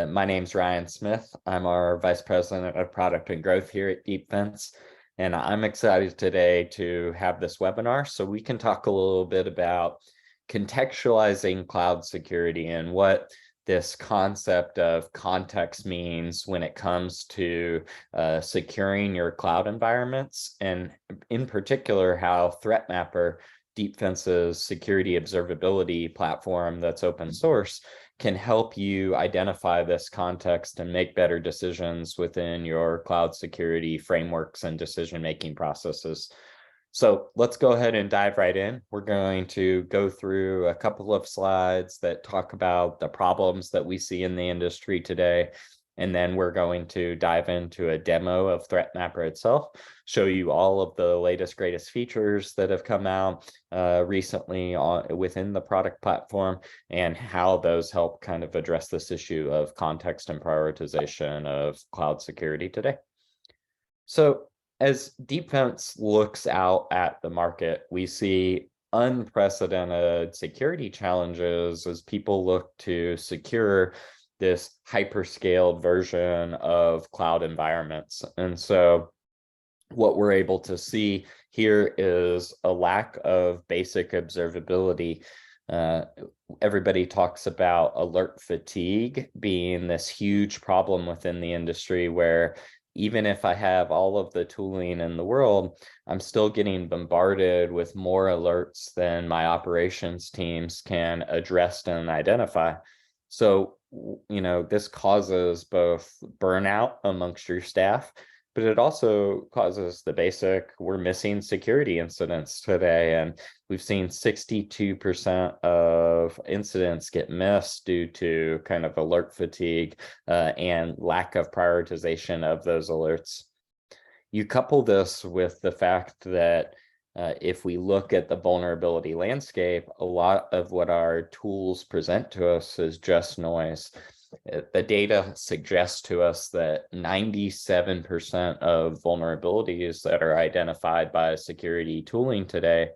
My name's Ryan Smith. I'm our Vice President of Product and Growth here at Deepfence, and I'm excited today to have this webinar so we can talk a little bit about contextualizing cloud security and what this concept of context means when it comes to securing your cloud environments, and in particular, how ThreatMapper, Deepfence's security observability platform that's open source, can help you identify this context and make better decisions within your cloud security frameworks and decision-making processes. So let's go ahead and dive right in. We're going to go through a couple of slides that talk about the problems that we see in the industry today. And then we're going to dive into a demo of ThreatMapper itself, show you all of the latest, greatest features that have come out recently within the product platform and how those help kind of address this issue of context and prioritization of cloud security today. So as Deepfence looks out at the market, we see unprecedented security challenges as people look to secure this hyperscaled version of cloud environments. And so what we're able to see here is a lack of basic observability. Everybody talks about alert fatigue being this huge problem within the industry, where even if I have all of the tooling in the world, I'm still getting bombarded with more alerts than my operations teams can address and identify. So, this causes both burnout amongst your staff, but it also causes the basic, we're missing security incidents today. And we've seen 62% of incidents get missed due to kind of alert fatigue and lack of prioritization of those alerts. You couple this with the fact that if we look at the vulnerability landscape, a lot of what our tools present to us is just noise. The data suggests to us that 97% of vulnerabilities that are identified by security tooling today,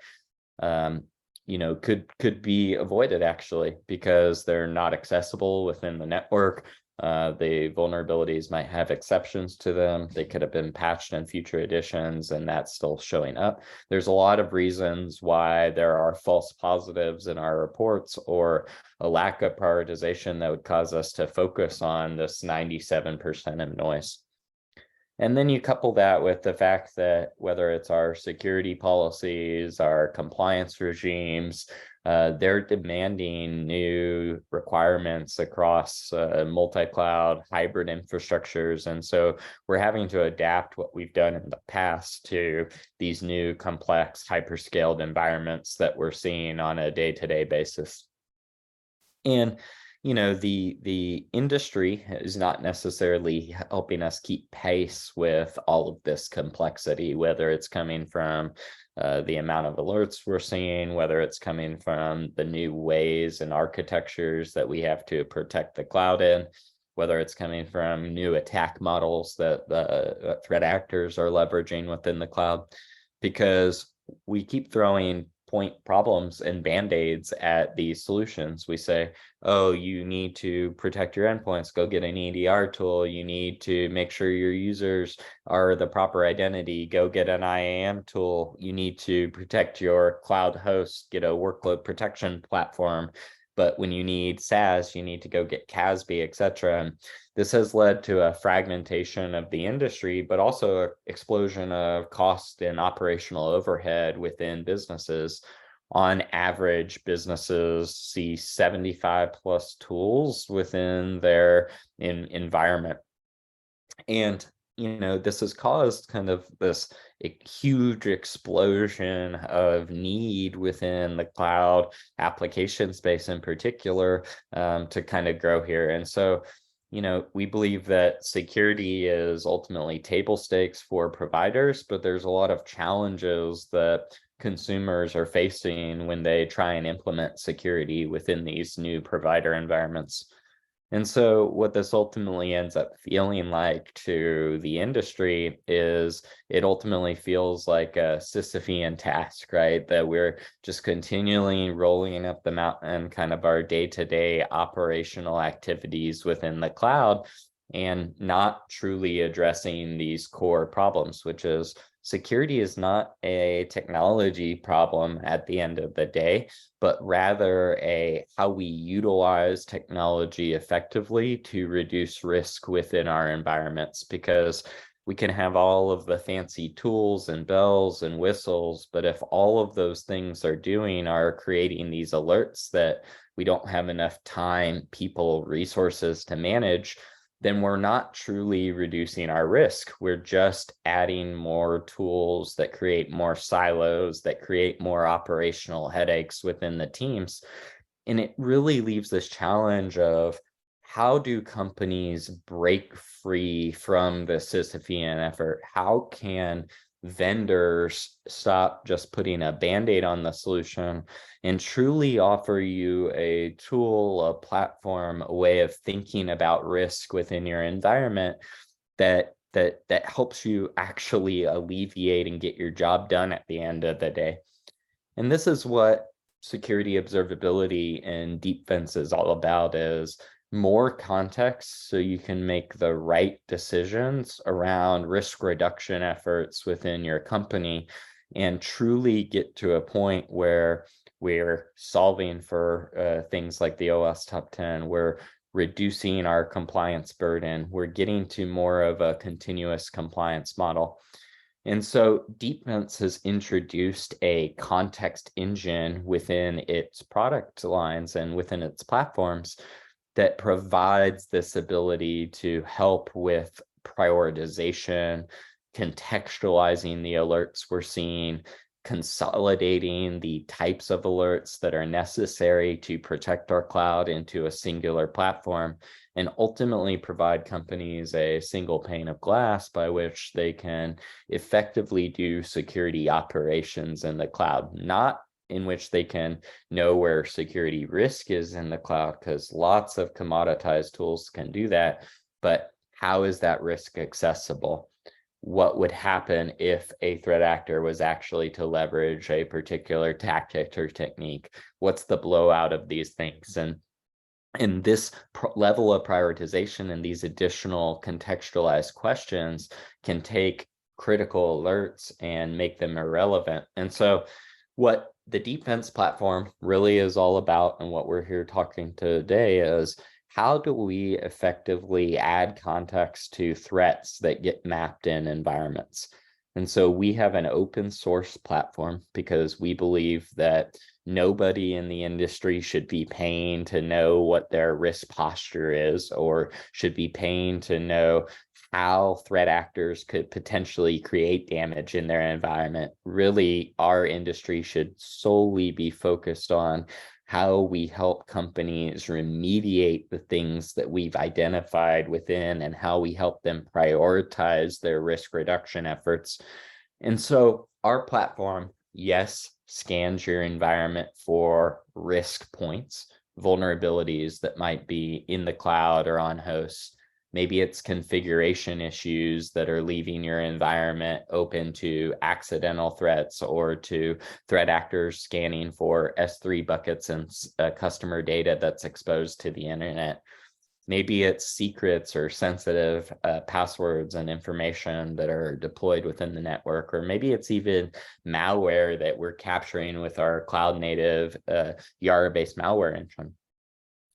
could be avoided actually, because they're not accessible within the network. The vulnerabilities might have exceptions to them. They could have been patched in future editions, and that's still showing up. There's a lot of reasons why there are false positives in our reports, or a lack of prioritization that would cause us to focus on this 97% of noise. And then you couple that with the fact that whether it's our security policies, our compliance regimes, they're demanding new requirements across multi-cloud hybrid infrastructures. And so we're having to adapt what we've done in the past to these new complex hyperscaled environments that we're seeing on a day-to-day basis. And the industry is not necessarily helping us keep pace with all of this complexity, whether it's coming from the amount of alerts we're seeing, whether it's coming from the new ways and architectures that we have to protect the cloud in, whether it's coming from new attack models that the threat actors are leveraging within the cloud, because we keep throwing point problems and band-aids at these solutions. We say, oh, you need to protect your endpoints, go get an EDR tool. You need to make sure your users are the proper identity, go get an IAM tool. You need to protect your cloud host, get a workload protection platform. But when you need SaaS, you need to go get CASB, et cetera. And this has led to a fragmentation of the industry, but also an explosion of cost and operational overhead within businesses. On average, businesses see 75 plus tools within their environment. And this has caused kind of this huge explosion of need within the cloud application space in particular to kind of grow here. And so, we believe that security is ultimately table stakes for providers, but there's a lot of challenges that consumers are facing when they try and implement security within these new provider environments. And so what this ultimately ends up feeling like to the industry is it ultimately feels like a Sisyphean task, right? That we're just continually rolling up the mountain, kind of our day-to-day operational activities within the cloud, and not truly addressing these core problems, which is security is not a technology problem at the end of the day, but rather a how we utilize technology effectively to reduce risk within our environments. Because we can have all of the fancy tools and bells and whistles, but if all of those things are doing are creating these alerts that we don't have enough time, people, resources to manage, then we're not truly reducing our risk. We're just adding more tools that create more silos, that create more operational headaches within the teams. And it really leaves this challenge of how do companies break free from the Sisyphean effort? How can vendors stop just putting a band-aid on the solution and truly offer you a tool, a platform, a way of thinking about risk within your environment that helps you actually alleviate and get your job done at the end of the day? And this is what security observability and Deepfence is all about, is more context so you can make the right decisions around risk reduction efforts within your company and truly get to a point where we're solving for things like the OS top 10, we're reducing our compliance burden, we're getting to more of a continuous compliance model. And so Deepfence has introduced a context engine within its product lines and within its platforms that provides this ability to help with prioritization, contextualizing the alerts we're seeing, consolidating the types of alerts that are necessary to protect our cloud into a singular platform, and ultimately provide companies a single pane of glass by which they can effectively do security operations in the cloud, not in which they can know where security risk is in the cloud, because lots of commoditized tools can do that, but how is that risk accessible? What would happen if a threat actor was actually to leverage a particular tactic or technique? What's the blowout of these things? And this level of prioritization and these additional contextualized questions can take critical alerts and make them irrelevant. And so what the Deepfence platform really is all about, and what we're here talking today, is how do we effectively add context to threats that get mapped in environments? And so we have an open source platform because we believe that nobody in the industry should be paying to know what their risk posture is, or should be paying to know how threat actors could potentially create damage in their environment. Really, our industry should solely be focused on how we help companies remediate the things that we've identified within, and how we help them prioritize their risk reduction efforts. And so our platform, yes, scans your environment for risk points, vulnerabilities that might be in the cloud or on hosts. Maybe it's configuration issues that are leaving your environment open to accidental threats, or to threat actors scanning for S3 buckets and customer data that's exposed to the internet. Maybe it's secrets or sensitive passwords and information that are deployed within the network, or maybe it's even malware that we're capturing with our cloud native Yara-based malware engine.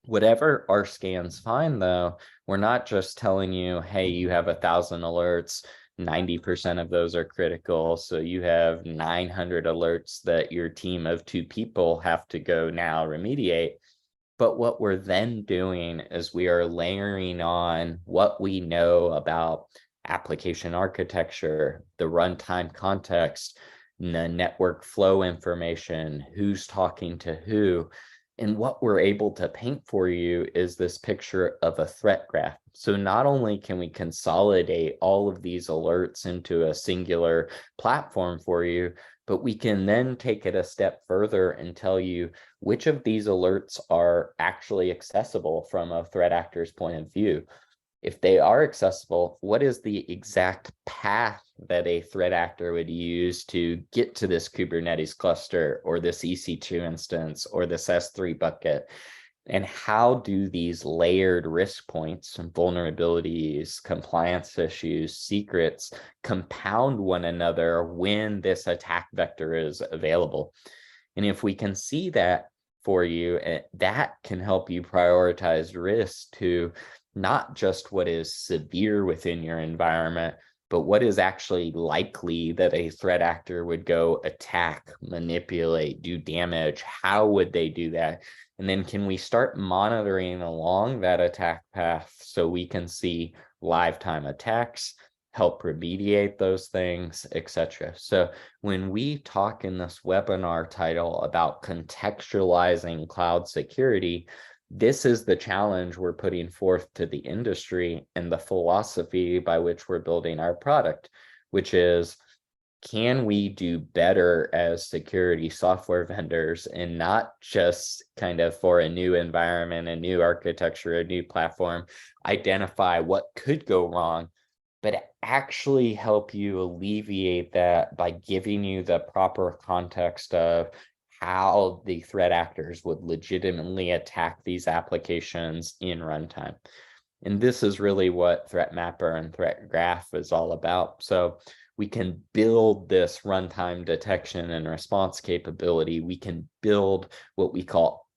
Whatever our scans find, though, we're not just telling you, hey, you have 1,000 alerts, 90% of those are critical, so you have 900 alerts that your team of 2 people have to go now remediate. But what we're then doing is we are layering on what we know about application architecture, the runtime context, the network flow information, who's talking to who. And what we're able to paint for you is this picture of a threat graph. So not only can we consolidate all of these alerts into a singular platform for you, But we can then take it a step further and tell you which of these alerts are actually accessible from a threat actor's point of view. If they are accessible, what is the exact path that a threat actor would use to get to this Kubernetes cluster or this EC2 instance or this S3 bucket? And how do these layered risk points and vulnerabilities, compliance issues, secrets compound one another when this attack vector is available? And if we can see that for you, that can help you prioritize risk to not just what is severe within your environment, but what is actually likely that a threat actor would go attack, manipulate, do damage. How would they do that? And then can we start monitoring along that attack path so we can see live time attacks, help remediate those things, etc. So when we talk in this webinar title about contextualizing cloud security, this is the challenge we're putting forth to the industry and the philosophy by which we're building our product, which is, can we do better as security software vendors and not just kind of for a new environment, a new architecture, a new platform, identify what could go wrong, but actually help you alleviate that by giving you the proper context of how the threat actors would legitimately attack these applications in runtime. And this is really what ThreatMapper and ThreatGraph is all about. So we can build this runtime detection and response capability. We can build what we call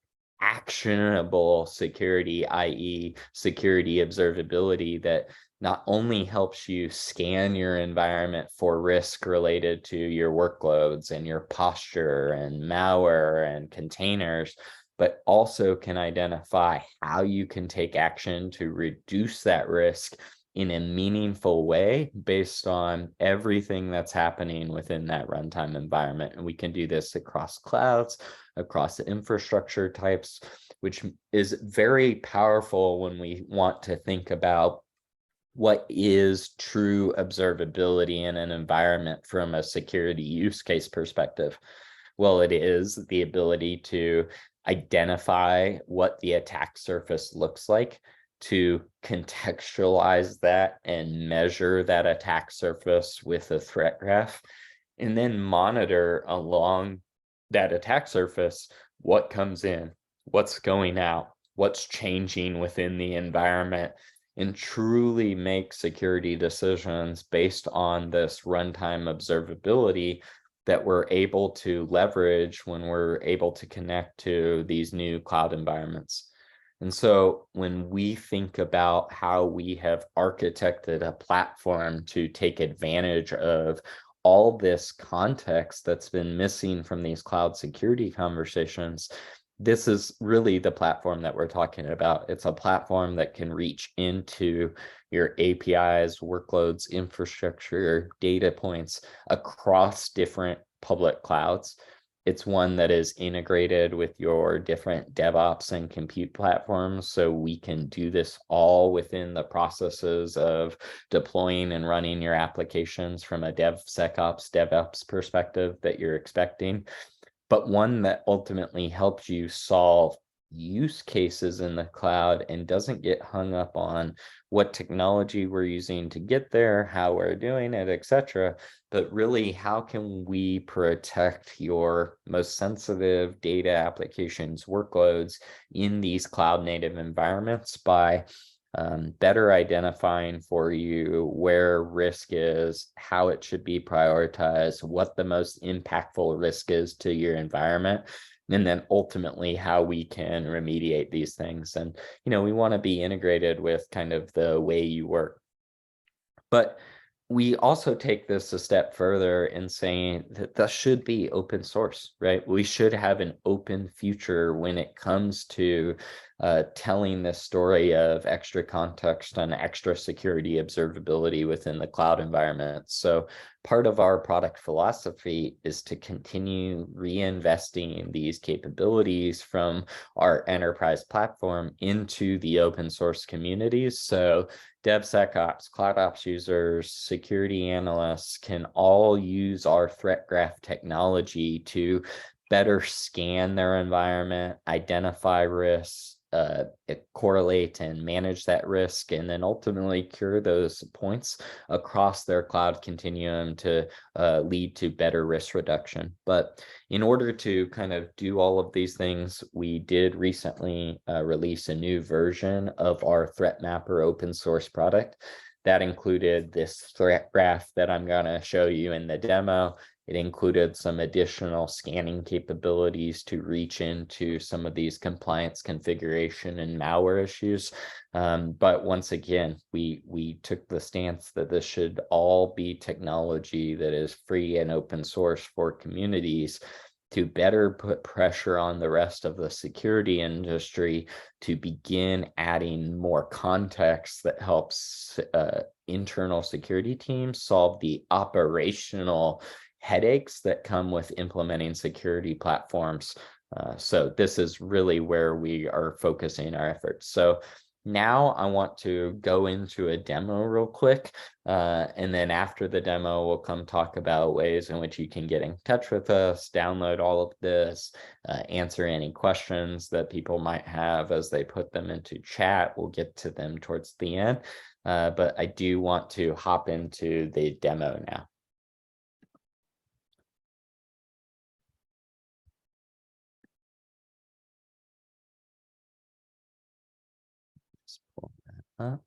actionable security, i.e. security observability, that not only helps you scan your environment for risk related to your workloads and your posture and malware and containers, but also can identify how you can take action to reduce that risk in a meaningful way based on everything that's happening within that runtime environment. And we can do this across clouds, across infrastructure types, which is very powerful when we want to think about what is true observability in an environment from a security use case perspective. Well, it is the ability to identify what the attack surface looks like, to contextualize that and measure that attack surface with a threat graph, and then monitor along that attack surface what comes in, what's going out, what's changing within the environment, and truly make security decisions based on this runtime observability that we're able to leverage when we're able to connect to these new cloud environments. And so when we think about how we have architected a platform to take advantage of all this context that's been missing from these cloud security conversations, this is really the platform that we're talking about. It's a platform that can reach into your APIs, workloads, infrastructure, data points across different public clouds. It's one that is integrated with your different DevOps and compute platforms, so we can do this all within the processes of deploying and running your applications from a DevOps perspective that you're expecting, but one that ultimately helps you solve use cases in the cloud and doesn't get hung up on what technology we're using to get there, how we're doing it, etc. But really, how can we protect your most sensitive data applications, workloads in these cloud native environments by better identifying for you where risk is, how it should be prioritized, what the most impactful risk is to your environment, and then ultimately how we can remediate these things. And, we want to be integrated with kind of the way you work. But we also take this a step further in saying that this should be open source, right? We should have an open future when it comes to telling this story of extra context and extra security observability within the cloud environment. So part of our product philosophy is to continue reinvesting these capabilities from our enterprise platform into the open source communities. So DevSecOps, CloudOps users, security analysts can all use our ThreatGraph technology to better scan their environment, identify risks, correlate and manage that risk, and then ultimately cure those points across their cloud continuum to lead to better risk reduction. But in order to kind of do all of these things, we did recently release a new version of our ThreatMapper open source product. That included this threat graph that I'm going to show you in the demo. It included some additional scanning capabilities to reach into some of these compliance configuration and malware issues. But once again, we took the stance that this should all be technology that is free and open source for communities to better put pressure on the rest of the security industry to begin adding more context that helps internal security teams solve the operational headaches that come with implementing security platforms. So this is really where we are focusing our efforts. So now I want to go into a demo real quick. And then after the demo, we'll come talk about ways in which you can get in touch with us, download all of this, answer any questions that people might have as they put them into chat. We'll get to them towards the end. But I do want to hop into the demo now. Let's pull that up.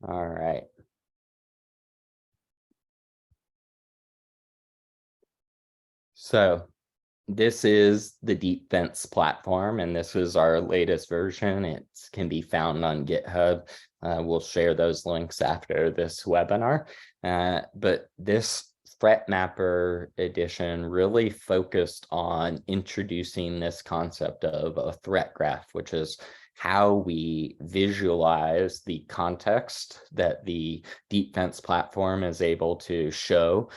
All right. So this is the Deepfence platform, and this is our latest version. It can be found on GitHub. We'll share those links after this webinar. But this ThreatMapper edition really focused on introducing this concept of a threat graph, which is how we visualize the context that the Deepfence platform is able to show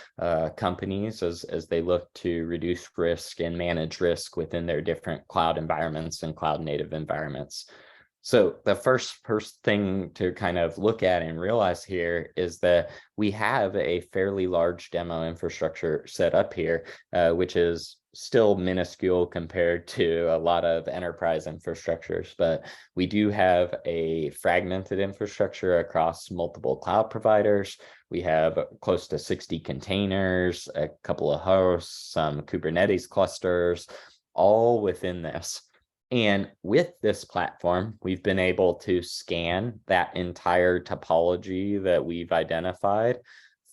companies as they look to reduce risk and manage risk within their different cloud environments and cloud native environments. So the first thing to kind of look at and realize here is that we have a fairly large demo infrastructure set up here, which is still minuscule compared to a lot of enterprise infrastructures, but we do have a fragmented infrastructure across multiple cloud providers. We have close to 60 containers, a couple of hosts, some Kubernetes clusters, all within this. And with this platform, we've been able to scan that entire topology that we've identified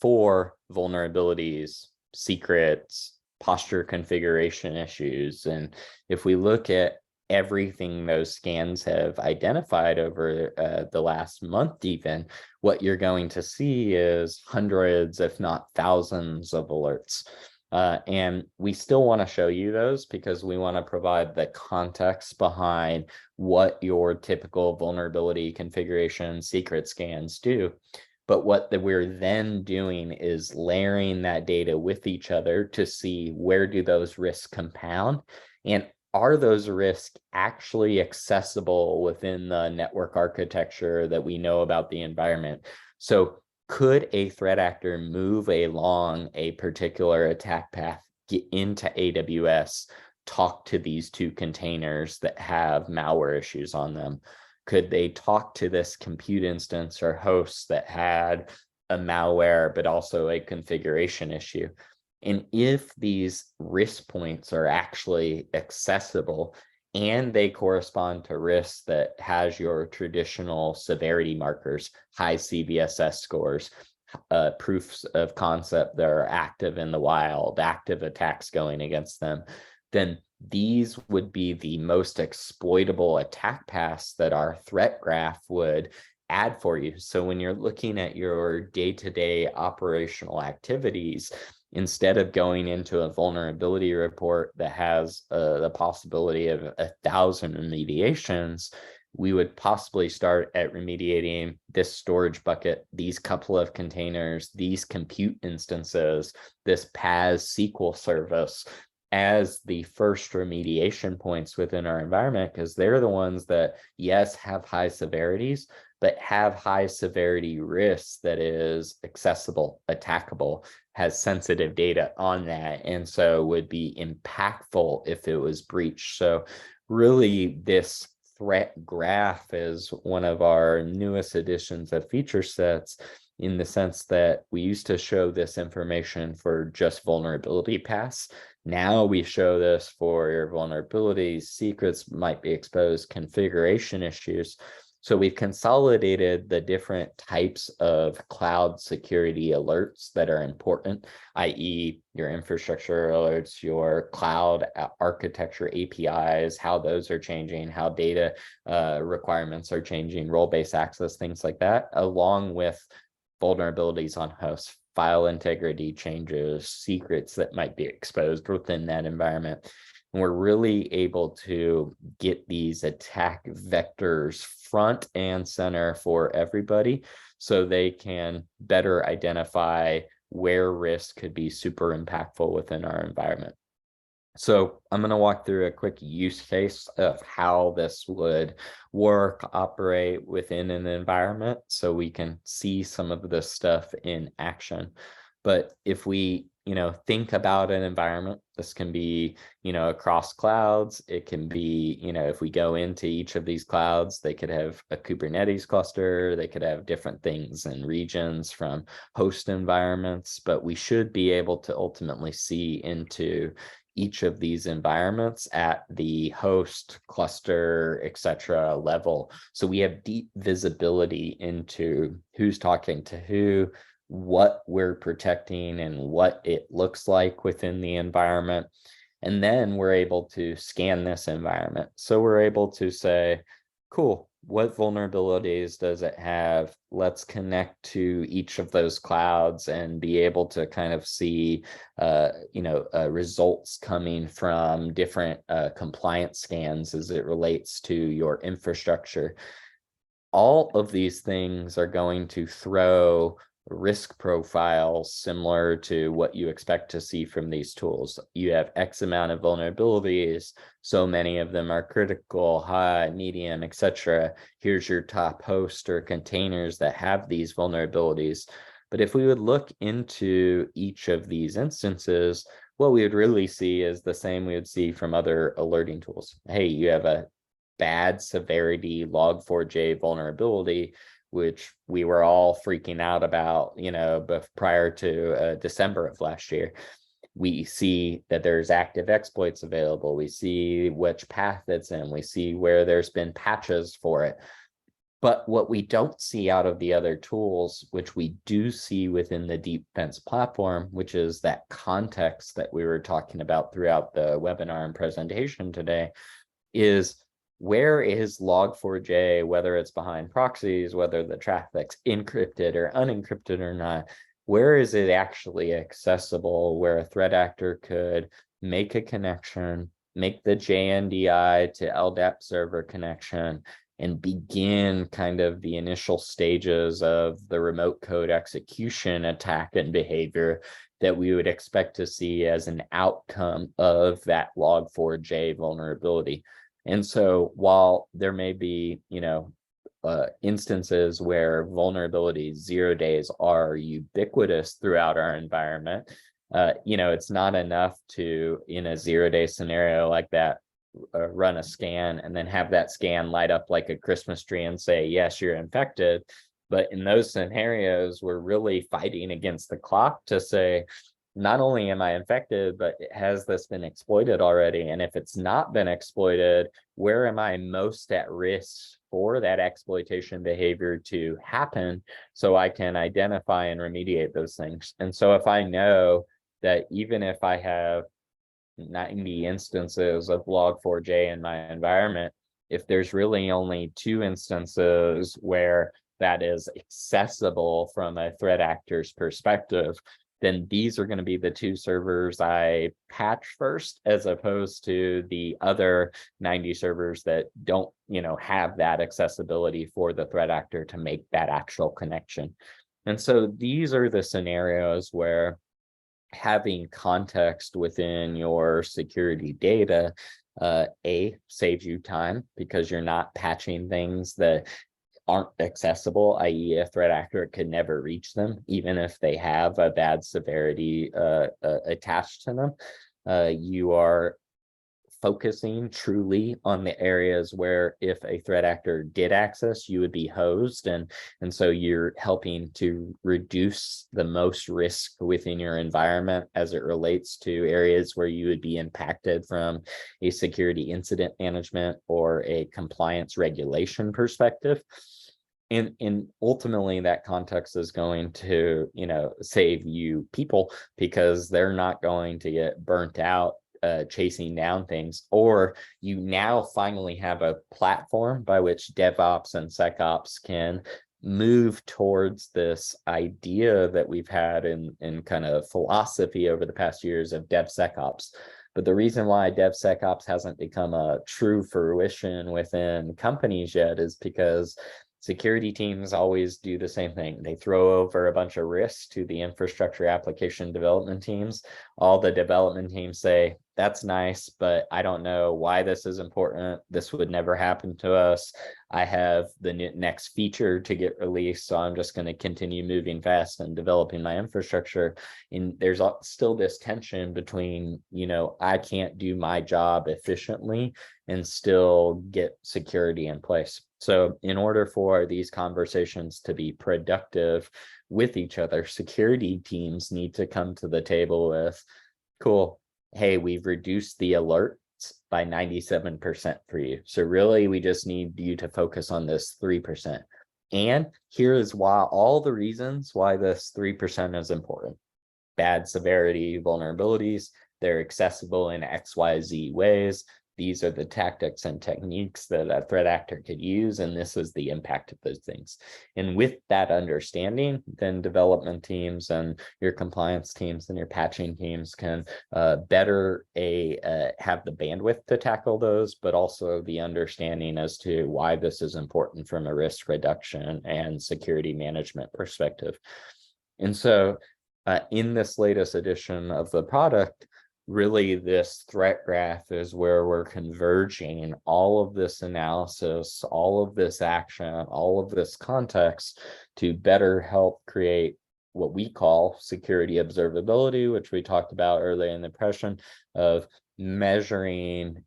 for vulnerabilities, secrets, posture configuration issues. And if we look at everything those scans have identified over the last month, even, what you're going to see is hundreds, if not thousands of alerts. And we still want to show you those because we want to provide the context behind what your typical vulnerability configuration secret scans do. But what we're then doing is layering that data with each other to see where do those risks compound, and are those risks actually accessible within the network architecture that we know about the environment. So could a threat actor move along a particular attack path, get into AWS, talk to these two containers that have malware issues on them? Could they talk to this compute instance or host that had a malware, but also a configuration issue? And if these risk points are actually accessible and they correspond to risks that has your traditional severity markers, high CVSS scores, proofs of concept that are active in the wild, active attacks going against them, then these would be the most exploitable attack paths that our threat graph would add for you. So when you're looking at your day-to-day operational activities, instead of going into a vulnerability report that has the possibility of 1,000 remediations, we would possibly start at remediating this storage bucket, these couple of containers, these compute instances, this PaaS SQL service as the first remediation points within our environment, because they're the ones that, yes, have high severities, but have high severity risks that is accessible, attackable, has sensitive data on that, and so would be impactful if it was breached. So really, this threat graph is one of our newest additions of feature sets, in the sense that we used to show this information for just vulnerability paths. Now we show this for your vulnerabilities, secrets might be exposed, configuration issues. So we've consolidated the different types of cloud security alerts that are important, i.e. your infrastructure alerts, your cloud architecture APIs, how those are changing, how data requirements are changing, role-based access, things like that, along with vulnerabilities on hosts, file integrity changes, secrets that might be exposed within that environment. And we're really able to get these attack vectors front and center for everybody, so they can better identify where risk could be super impactful within our environment. So I'm going to walk through a quick use case of how this would work, operate within an environment, so we can see some of this stuff in action. But if we, think about an environment, this can be, across clouds. It can be, if we go into each of these clouds, they could have a Kubernetes cluster, they could have different things and regions from host environments, but we should be able to ultimately see into each of these environments at the host, cluster, etc. level. So we have deep visibility into who's talking to who, what we're protecting, and what it looks like within the environment. And then we're able to scan this environment. So we're able to say, cool, what vulnerabilities does it have? Let's connect to each of those clouds and be able to kind of see, results coming from different compliance scans as it relates to your infrastructure. All of these things are going to throw risk profiles similar to what you expect to see from these tools. You have X amount of vulnerabilities, so many of them are critical, high, medium, etc. Here's your top host or containers that have these vulnerabilities. But if we would look into each of these instances, what we would really see is the same we would see from other alerting tools. Hey, you have a bad severity log4j vulnerability, which we were all freaking out about, prior to December of last year. We see that there's active exploits available. We see which path it's in. We see where there's been patches for it. But what we don't see out of the other tools, which we do see within the Deepfence platform, which is that context that we were talking about throughout the webinar and presentation today, is where is log4j, whether it's behind proxies, whether the traffic's encrypted or unencrypted or not, where is it actually accessible, where a threat actor could make a connection, make the JNDI to LDAP server connection, and begin kind of the initial stages of the remote code execution attack and behavior that we would expect to see as an outcome of that log4j vulnerability. And so while there may be, instances where vulnerabilities 0 days are ubiquitous throughout our environment, it's not enough to, in a 0-day scenario like that, run a scan and then have that scan light up like a Christmas tree and say, yes, you're infected. But in those scenarios, we're really fighting against the clock to say, not only am I infected, but has this been exploited already? And if it's not been exploited, where am I most at risk for that exploitation behavior to happen, so I can identify and remediate those things? And so if I know that even if I have 90 instances of log4j in my environment, if there's really only 2 instances where that is accessible from a threat actor's perspective, then these are going to be the 2 servers I patch first, as opposed to the other 90 servers that don't, have that accessibility for the threat actor to make that actual connection. And so these are the scenarios where having context within your security data, saves you time, because you're not patching things that aren't accessible, i.e. a threat actor could never reach them, even if they have a bad severity attached to them. You are focusing truly on the areas where if a threat actor did access, you would be hosed. And so you're helping to reduce the most risk within your environment as it relates to areas where you would be impacted from a security incident management or a compliance regulation perspective. And ultimately that context is going to, save you people, because they're not going to get burnt out chasing down things. Or you now finally have a platform by which DevOps and SecOps can move towards this idea that we've had in kind of philosophy over the past years of DevSecOps. But the reason why DevSecOps hasn't become a true fruition within companies yet is because security teams always do the same thing. They throw over a bunch of risks to the infrastructure application development teams. All the development teams say, that's nice, but I don't know why this is important. This would never happen to us. I have the next feature to get released, so I'm just going to continue moving fast and developing my infrastructure. And there's still this tension between, I can't do my job efficiently and still get security in place. So in order for these conversations to be productive with each other, security teams need to come to the table with, cool, hey, we've reduced the alerts by 97% for you. So really, we just need you to focus on this 3%. And here is why, all the reasons why this 3% is important. Bad severity vulnerabilities, they're accessible in XYZ ways. These are the tactics and techniques that a threat actor could use, and this is the impact of those things. And with that understanding, then development teams and your compliance teams and your patching teams can better have the bandwidth to tackle those, but also the understanding as to why this is important from a risk reduction and security management perspective. And so in this latest edition of the product, really this threat graph is where we're converging all of this analysis, all of this action, all of this context to better help create what we call security observability, which we talked about earlier in the impression of measuring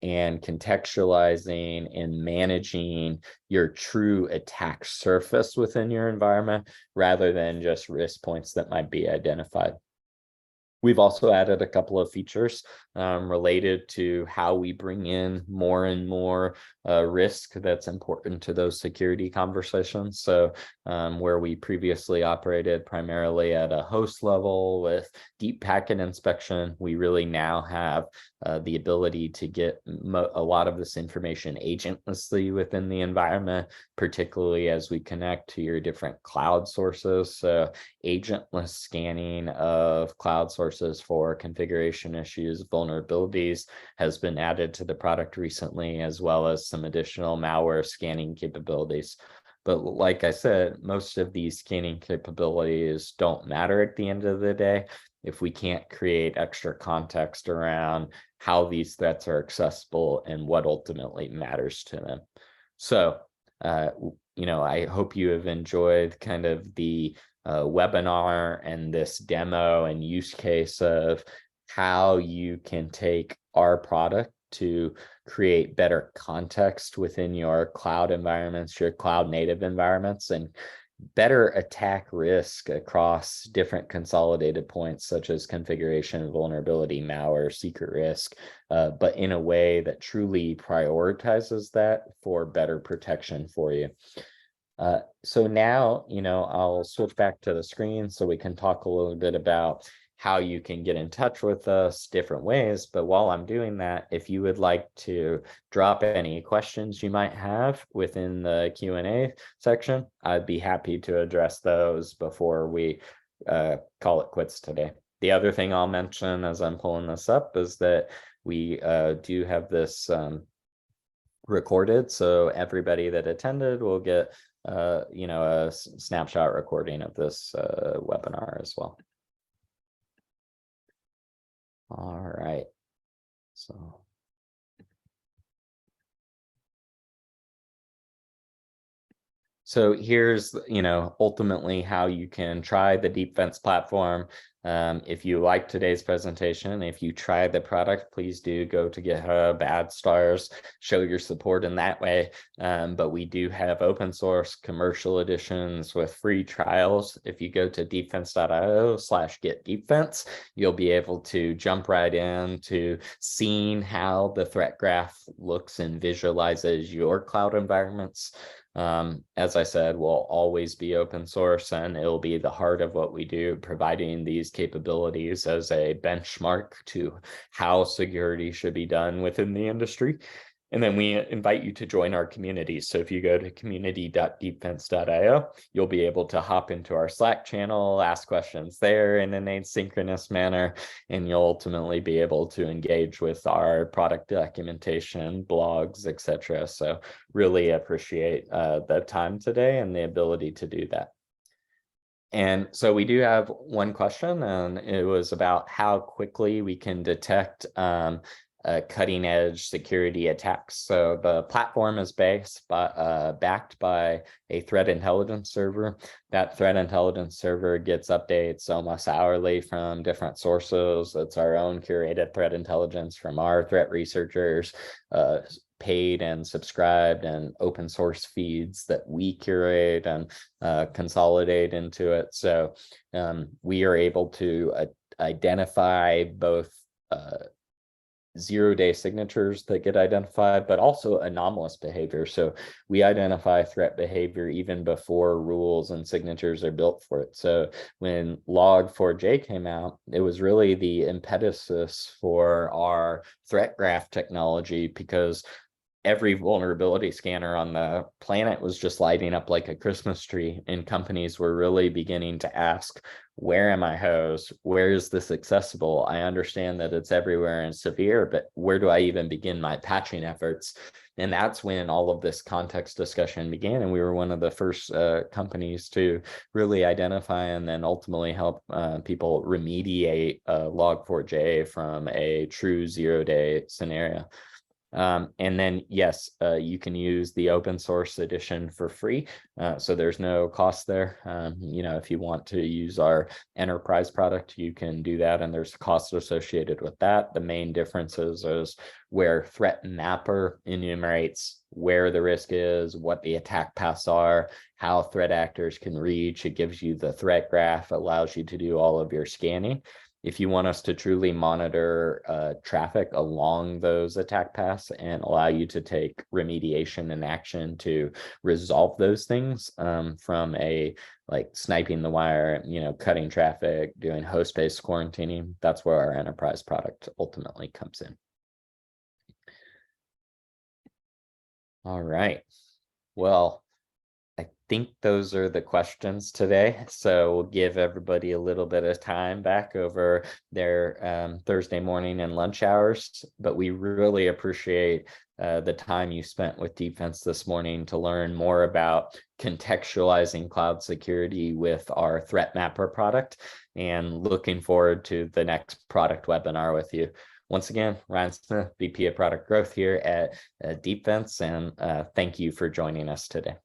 and contextualizing and managing your true attack surface within your environment, rather than just risk points that might be identified. We've also added a couple of features related to how we bring in more and more risk that's important to those security conversations. So where we previously operated primarily at a host level with deep packet inspection, we really now have the ability to get a lot of this information agentlessly within the environment, particularly as we connect to your different cloud sources. So agentless scanning of cloud sources for configuration issues, vulnerabilities has been added to the product recently, as well as some additional malware scanning capabilities. But like I said, most of these scanning capabilities don't matter at the end of the day if we can't create extra context around how these threats are accessible and what ultimately matters to them. So, I hope you have enjoyed kind of the webinar and this demo and use case of how you can take our product to create better context within your cloud environments, your cloud native environments, and better attack risk across different consolidated points, such as configuration, vulnerability, malware, secret risk, but in a way that truly prioritizes that for better protection for you. So now, I'll switch back to the screen so we can talk a little bit about how you can get in touch with us different ways. But while I'm doing that, if you would like to drop any questions you might have within the Q&A section, I'd be happy to address those before we call it quits today. The other thing I'll mention as I'm pulling this up is that we do have this recorded, so everybody that attended will get a snapshot recording of this webinar as well. All right, so here's, ultimately how you can try the Deepfence platform. If you like today's presentation, if you try the product, please do go to GitHub, add stars, show your support in that way. But we do have open source commercial editions with free trials. If you go to deepfence.io/getdeepfence, you'll be able to jump right into seeing how the threat graph looks and visualizes your cloud environments. As I said, will always be open source, and it'll be the heart of what we do, providing these capabilities as a benchmark to how security should be done within the industry. And then we invite you to join our community. So if you go to community.deepfence.io, you'll be able to hop into our Slack channel, ask questions there in an asynchronous manner, and you'll ultimately be able to engage with our product documentation, blogs, etc. So really appreciate the time today and the ability to do that. And so we do have one question, and it was about how quickly we can detect cutting edge security attacks. So the platform is backed by a threat intelligence server. That threat intelligence server gets updates almost hourly from different sources. It's our own curated threat intelligence from our threat researchers, paid and subscribed and open source feeds that we curate and consolidate into it. So we are able to identify both zero-day signatures that get identified, but also anomalous behavior. So we identify threat behavior even before rules and signatures are built for it. So when Log4j came out, it was really the impetus for our ThreatGraph technology, because every vulnerability scanner on the planet was just lighting up like a Christmas tree, and companies were really beginning to ask, where am I hosed? Where is this accessible? I understand that it's everywhere and severe, but where do I even begin my patching efforts? And that's when all of this context discussion began. And we were one of the first companies to really identify and then ultimately help people remediate Log4j from a true zero-day scenario. And then, yes, you can use the open source edition for free. So there's no cost there. If you want to use our enterprise product, you can do that. And there's cost associated with that. The main differences is where ThreatMapper enumerates where the risk is, what the attack paths are, how threat actors can reach. It gives you the threat graph, allows you to do all of your scanning. If you want us to truly monitor traffic along those attack paths and allow you to take remediation and action to resolve those things, from like sniping the wire, cutting traffic, doing host-based quarantining, that's where our enterprise product ultimately comes in. All right. Well, I think those are the questions today. So we'll give everybody a little bit of time back over their Thursday morning and lunch hours. But we really appreciate the time you spent with Deepfence this morning to learn more about contextualizing cloud security with our ThreatMapper product, and looking forward to the next product webinar with you. Once again, Ryan Smith, VP of Product Growth here at Deepfence, and thank you for joining us today.